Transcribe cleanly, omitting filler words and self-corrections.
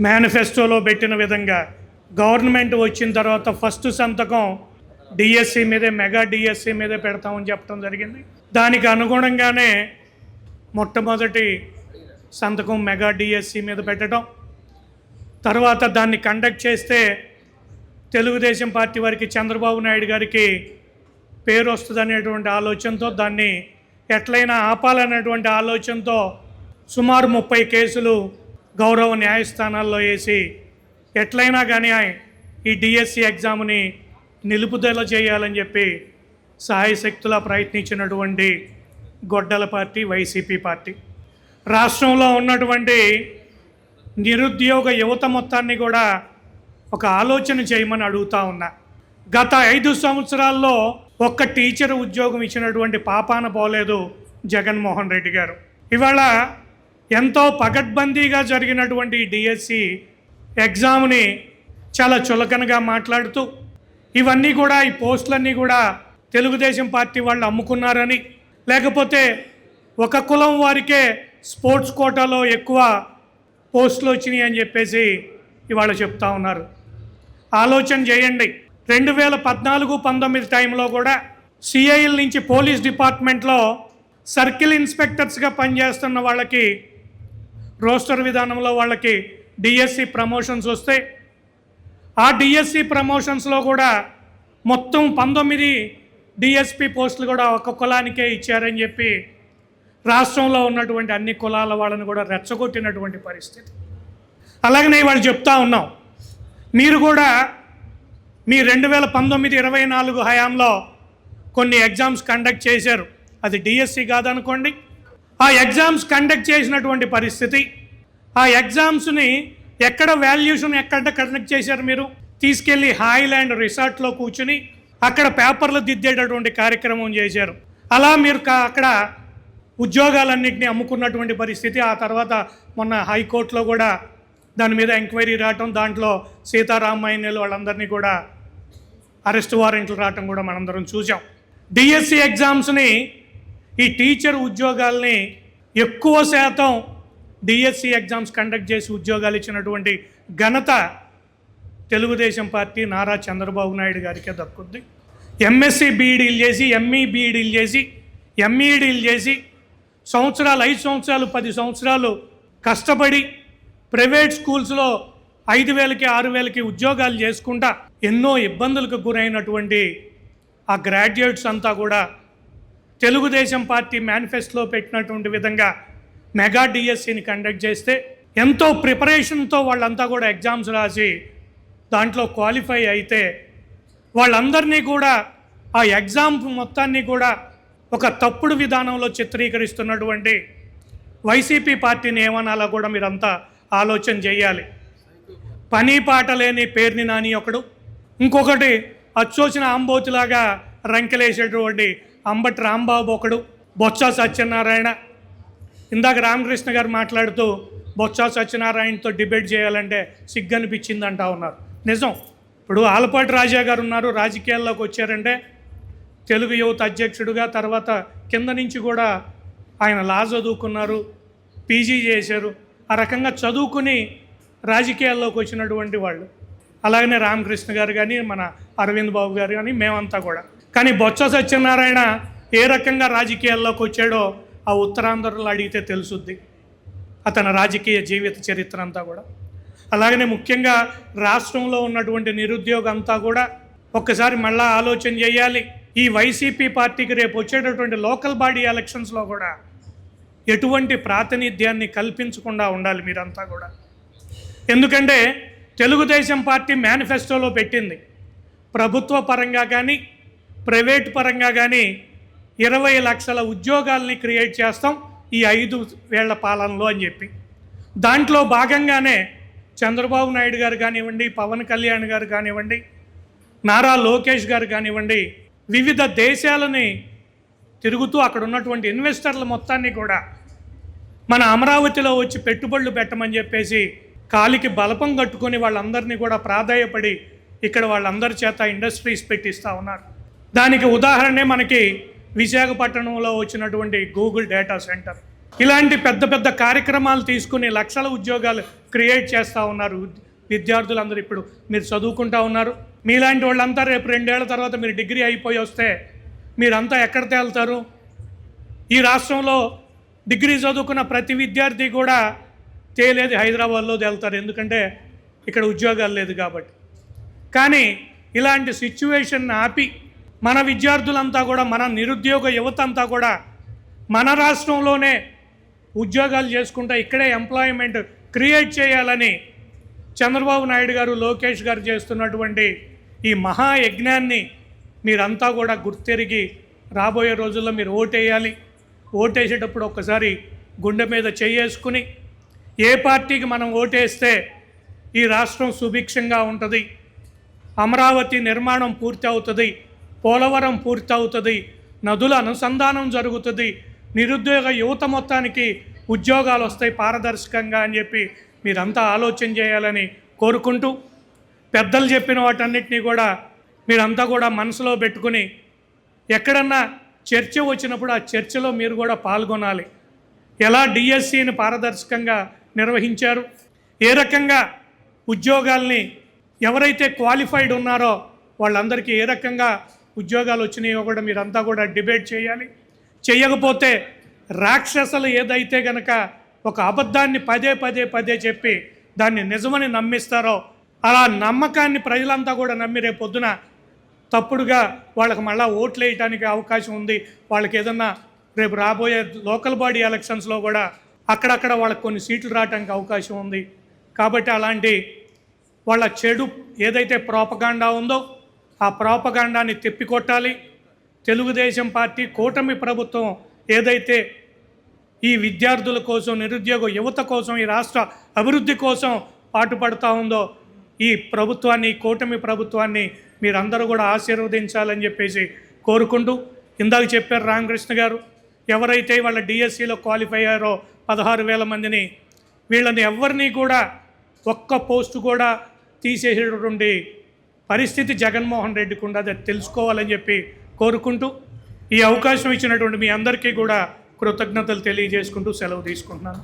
మేనిఫెస్టోలో పెట్టిన విధంగా గవర్నమెంట్ వచ్చిన తర్వాత ఫస్ట్ సంతకం డిఎస్సి మీదే, మెగా డిఎస్సి మీదే పెడతామని చెప్పడం జరిగింది. దానికి అనుగుణంగానే మొట్టమొదటి సంతకం మెగా డిఎస్సి మీద పెట్టడం, తర్వాత దాన్ని కండక్ట్ చేస్తే తెలుగుదేశం పార్టీ వారికి, చంద్రబాబు నాయుడు గారికి పేరు వస్తుంది అనేటువంటి ఆలోచనతో, దాన్ని ఎట్లయినా ఆపాలనేటువంటి ఆలోచనతో సుమారు 30 కేసులు గౌరవ న్యాయస్థానాల్లో వేసి ఎట్లయినా కానీ ఈ డిఎస్సి ఎగ్జామ్ని నిలుపుదల చేయాలని చెప్పి సాయశక్తులా ప్రయత్నించినటువంటి గొడ్డల పార్టీ వైసీపీ పార్టీ. రాష్ట్రంలో ఉన్నటువంటి నిరుద్యోగ యువత మొత్తాన్ని కూడా ఒక ఆలోచన చేయమని అడుగుతా ఉన్నా. గత 5 సంవత్సరాల్లో ఒక్క టీచర్ ఉద్యోగం ఇచ్చినటువంటి పాపాన పోలేదు జగన్మోహన్ రెడ్డి గారు. ఇవాళ ఎంతో పకడ్బందీగా జరిగినటువంటి డిఎస్సి ఎగ్జామ్ని చాలా చులకనగా మాట్లాడుతూ, ఇవన్నీ కూడా, ఈ పోస్టులన్నీ కూడా తెలుగుదేశం పార్టీ వాళ్ళు అమ్ముకున్నారని, లేకపోతే ఒక కులం వారికే స్పోర్ట్స్ కోటాలో ఎక్కువ పోస్టులు వచ్చినాయి అని చెప్పేసి ఇవాళ చెప్తా ఉన్నారు. ఆలోచన చేయండి. 2014-19 టైంలో కూడా సిఐల నుంచి పోలీస్ డిపార్ట్మెంట్లో సర్కిల్ ఇన్స్పెక్టర్స్గా పనిచేస్తున్న వాళ్ళకి రోస్టర్ విధానంలో వాళ్ళకి డిఎస్సి ప్రమోషన్స్ వస్తాయి. ఆ డిఎస్సి ప్రమోషన్స్లో కూడా మొత్తం 19 డిఎస్పి పోస్టులు కూడా ఒక కులానికే ఇచ్చారని చెప్పి రాష్ట్రంలో ఉన్నటువంటి అన్ని కులాల వాళ్ళని కూడా రెచ్చగొట్టినటువంటి పరిస్థితి. అలాగనే వాళ్ళు చెప్తా ఉన్నాం, మీరు కూడా మీ 2019-24 హయాంలో కొన్ని ఎగ్జామ్స్ కండక్ట్ చేశారు. అది డిఎస్సి కాదనుకోండి. ఆ ఎగ్జామ్స్ కండక్ట్ చేసినటువంటి పరిస్థితి, ఆ ఎగ్జామ్స్ని ఎక్కడ వాల్యుయేషన్ ఎక్కడ కండక్ట్ చేశారు? మీరు తీసుకెళ్ళి హాయిలాండ్ రిసార్ట్లో కూర్చుని అక్కడ పేపర్లు దిద్దేటటువంటి కార్యక్రమం చేశారు. అలా మీరు అక్కడ ఉద్యోగాలన్నింటినీ అమ్ముకున్నటువంటి పరిస్థితి. ఆ తర్వాత మొన్న హైకోర్టులో కూడా దాని మీద ఎంక్వైరీ రావటం, దాంట్లో సీతారామయ్యలు వాళ్ళందరినీ కూడా అరెస్ట్ వారెంట్లు రావటం కూడా మనందరం చూసాం. డిఎస్సి ఎగ్జామ్స్ని, ఈ టీచర్ ఉద్యోగాల్ని ఎక్కువ శాతం డిఎస్సి ఎగ్జామ్స్ కండక్ట్ చేసి ఉద్యోగాలు ఇచ్చినటువంటి ఘనత తెలుగుదేశం పార్టీ నారా చంద్రబాబు నాయుడు గారికే దక్కుద్ది. ఎంఎస్సి బీఈడీలు చేసి, ఎంఈ బీఈడీలు చేసి, ఎంఈడీలు చేసి 5 సంవత్సరాలు 10 సంవత్సరాలు కష్టపడి ప్రైవేట్ స్కూల్స్లో 5,000కి 6,000కి ఉద్యోగాలు చేసుకుంటా ఎన్నో ఇబ్బందులకు గురైనటువంటి ఆ గ్రాడ్యుయేట్స్ అంతా కూడా తెలుగుదేశం పార్టీ మేనిఫెస్టోలో పెట్టినటువంటి విధంగా మెగా డిఎస్సిని కండక్ట్ చేస్తే ఎంతో ప్రిపరేషన్తో వాళ్ళంతా కూడా ఎగ్జామ్స్ రాసి దాంట్లో క్వాలిఫై అయితే వాళ్ళందరినీ కూడా ఆ ఎగ్జామ్ మొత్తాన్ని కూడా ఒక తప్పుడు విధానంలో చిత్రీకరిస్తున్నటువంటి వైసీపీ పార్టీని ఏమనాలో కూడా మీరంతా ఆలోచన చేయాలి. పని పాట లేని పేర్ని నాని ఒకడు, ఇంకొకటి అచ్చోసిన ఆంబోతులాగా రంకెలేసేటువంటి అంబటి రాంబాబు ఒకడు, బొత్స సత్యనారాయణ. ఇందాక రామకృష్ణ గారు మాట్లాడుతూ బొత్స సత్యనారాయణతో డిబేట్ చేయాలంటే సిగ్గనిపించిందంటా ఉన్నారు. నిజం. ఇప్పుడు ఆలపాటి రాజా గారు ఉన్నారు, రాజకీయాల్లోకి వచ్చారంటే తెలుగు యువత అధ్యక్షుడిగా, తర్వాత కింద నుంచి కూడా ఆయన లా చదువుకున్నారు, పీజీ చేశారు. ఆ రకంగా చదువుకుని రాజకీయాల్లోకి వచ్చినటువంటి వాళ్ళు. అలాగనే రామకృష్ణ గారు కానీ, మన అరవింద్ బాబు గారు కానీ, మేమంతా కూడా. కానీ బొత్స సత్యనారాయణ ఏ రకంగా రాజకీయాల్లోకి వచ్చాడో ఆ ఉత్తరాంధ్రలో అడిగితే తెలుసుద్ది అతని రాజకీయ జీవిత చరిత్ర అంతా కూడా. అలాగనే ముఖ్యంగా రాష్ట్రంలో ఉన్నటువంటి నిరుద్యోగం అంతా కూడా ఒక్కసారి మళ్ళా ఆలోచన చేయాలి. ఈ వైసీపీ పార్టీకి రేపు వచ్చేటటువంటి లోకల్ బాడీ ఎలక్షన్స్లో కూడా ఎటువంటి ప్రాతినిధ్యాన్ని కల్పించకుండా ఉండాలి మీరంతా కూడా. ఎందుకంటే తెలుగుదేశం పార్టీ మేనిఫెస్టోలో పెట్టింది, ప్రభుత్వ పరంగా కానీ ప్రైవేట్ పరంగా కానీ 20 లక్షల ఉద్యోగాల్ని క్రియేట్ చేస్తాం ఈ 5 ఏళ్ల పాలనలో అని చెప్పి. దాంట్లో భాగంగానే చంద్రబాబు నాయుడు గారు కానివ్వండి, పవన్ కళ్యాణ్ గారు కానివ్వండి, నారా లోకేష్ గారు కానివ్వండి, వివిధ దేశాలని తిరుగుతూ అక్కడ ఉన్నటువంటి ఇన్వెస్టర్ల మొత్తాన్ని కూడా మన అమరావతిలో వచ్చి పెట్టుబడులు పెట్టమని చెప్పేసి కాలికి బలపం కట్టుకొని వాళ్ళందరినీ కూడా ప్రాధాయపడి ఇక్కడ వాళ్ళందరి చేత ఇండస్ట్రీస్ పెట్టిస్తూ ఉన్నారు. దానికి ఉదాహరణే మనకి విశాఖపట్నంలో వచ్చినటువంటి గూగుల్ డేటా సెంటర్. ఇలాంటి పెద్ద పెద్ద కార్యక్రమాలు తీసుకుని లక్షల ఉద్యోగాలు క్రియేట్ చేస్తూ ఉన్నారు విద్యార్థులందరూ. ఇప్పుడు మీరు చదువుకుంటూ ఉన్నారు, మీలాంటి వాళ్ళంతా రేపు 2 ఏళ్ల తర్వాత మీరు డిగ్రీ అయిపోయి వస్తే మీరంతా ఎక్కడ తేలుతారు? ఈ రాష్ట్రంలో డిగ్రీ చదువుకున్న ప్రతి విద్యార్థి కూడా తేలేది హైదరాబాద్లో తేలుతారు, ఎందుకంటే ఇక్కడ ఉద్యోగాలు లేదు కాబట్టి. కానీ ఇలాంటి సిచ్యువేషన్ ఆపి మన విద్యార్థులంతా కూడా, మన నిరుద్యోగ యువత అంతా కూడా మన రాష్ట్రంలోనే ఉద్యోగాలు చేసుకుంటా ఇక్కడే ఎంప్లాయ్మెంట్ క్రియేట్ చేయాలని చంద్రబాబు నాయుడు గారు, లోకేష్ గారు చేస్తున్నటువంటి ఈ మహాయజ్ఞాన్ని మీరంతా కూడా గుర్తెరిగి రాబోయే రోజుల్లో మీరు ఓటేయాలి. ఓటేసేటప్పుడు ఒక్కసారి గుండె మీద చేసుకుని ఏ పార్టీకి మనం ఓటేస్తే ఈ రాష్ట్రం సుభిక్షంగా ఉంటుంది, అమరావతి నిర్మాణం పూర్తి అవుతుంది, పోలవరం పూర్తి అవుతుంది, నదుల అనుసంధానం జరుగుతుంది, నిరుద్యోగ యువత మొత్తానికి ఉద్యోగాలు వస్తాయి పారదర్శకంగా అని చెప్పి మీరంతా ఆలోచన చేయాలని కోరుకుంటూ, పెద్దలు చెప్పిన వాటన్నిటినీ కూడా మీరంతా కూడా మనసులో పెట్టుకుని ఎక్కడన్నా చర్చ వచ్చినప్పుడు ఆ చర్చలో మీరు కూడా పాల్గొనాలి. ఎలా డిఎస్సిని పారదర్శకంగా నిర్వహించారు, ఏ రకంగా ఉద్యోగాల్ని ఎవరైతే క్వాలిఫైడ్ ఉన్నారో వాళ్ళందరికీ ఏ రకంగా ఉద్యోగాలు వచ్చినాయో కూడా మీరంతా కూడా డిబేట్ చేయాలి. చేయకపోతే రాక్షసులు ఏదైతే కనుక ఒక అబద్ధాన్ని పదే పదే పదే చెప్పి దాన్ని నిజమని నమ్మిస్తారో అలా నమ్మకాన్ని ప్రజలంతా కూడా నమ్మి రేపు పొద్దున తప్పుడుగా వాళ్ళకి మళ్ళీ ఓట్లు వేయడానికి అవకాశం ఉంది. వాళ్ళకి ఏదన్నా రేపు రాబోయే లోకల్ బాడీ ఎలక్షన్స్లో కూడా అక్కడక్కడ వాళ్ళకి కొన్ని సీట్లు రావడానికి అవకాశం ఉంది. కాబట్టి అలాంటి వాళ్ళ చెడు ఏదైతే ప్రోపగాండా ఉందో ఆ ప్రోపగాండాని తిప్పికొట్టాలి. తెలుగుదేశం పార్టీ కూటమి ప్రభుత్వం ఏదైతే ఈ విద్యార్థుల కోసం, నిరుద్యోగ యువత కోసం, ఈ రాష్ట్ర అభివృద్ధి కోసం పాటుపడుతూ ఉందో ఈ ప్రభుత్వాన్ని, కూటమి ప్రభుత్వాన్ని మీరందరూ కూడా ఆశీర్వదించాలని చెప్పేసి కోరుకుంటూ, ఇందాక చెప్పారు రామకృష్ణ గారు, ఎవరైతే వాళ్ళ డిఎస్సిలో క్వాలిఫై అయ్యారో 16,000 మందిని, వీళ్ళని ఎవరిని కూడా ఒక్క పోస్టు కూడా తీసేసేటటువంటి పరిస్థితి జగన్మోహన్ రెడ్డికి ఉండదు, అది తెలుసుకోవాలని చెప్పి కోరుకుంటూ ఈ అవకాశం ఇచ్చినటువంటి మీ అందరికీ కూడా కృతజ్ఞతలు తెలియజేసుకుంటూ సెలవు తీసుకుంటున్నాను.